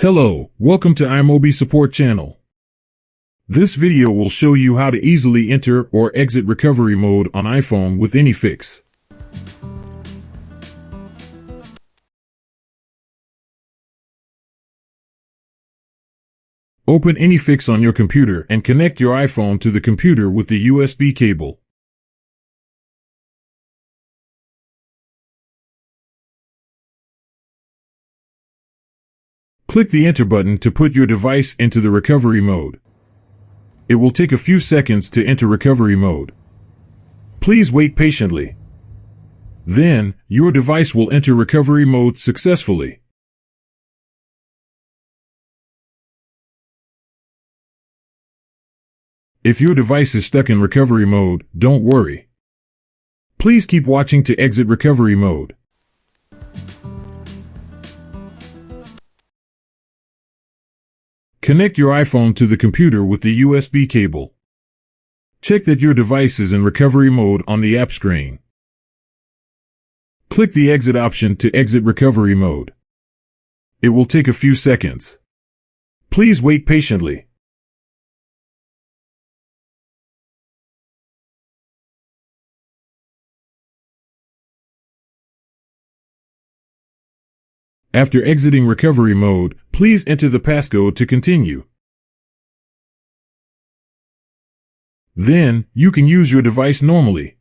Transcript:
Hello, welcome to iMobi support channel. This video will show you how to easily enter or exit recovery mode on iPhone with AnyFix. Open AnyFix on your computer and connect your iPhone to the computer with the USB cable. Click the Enter button to put your device into the recovery mode. It will take a few seconds to enter recovery mode. Please wait patiently. Then, your device will enter recovery mode successfully. If your device is stuck in recovery mode, don't worry. Please keep watching to exit recovery mode. Connect your iPhone to the computer with the USB cable. Check that your device is in recovery mode on the app screen. Click the Exit option to exit recovery mode. It will take a few seconds. Please wait patiently. After exiting recovery mode, please enter the passcode to continue. Then, you can use your device normally.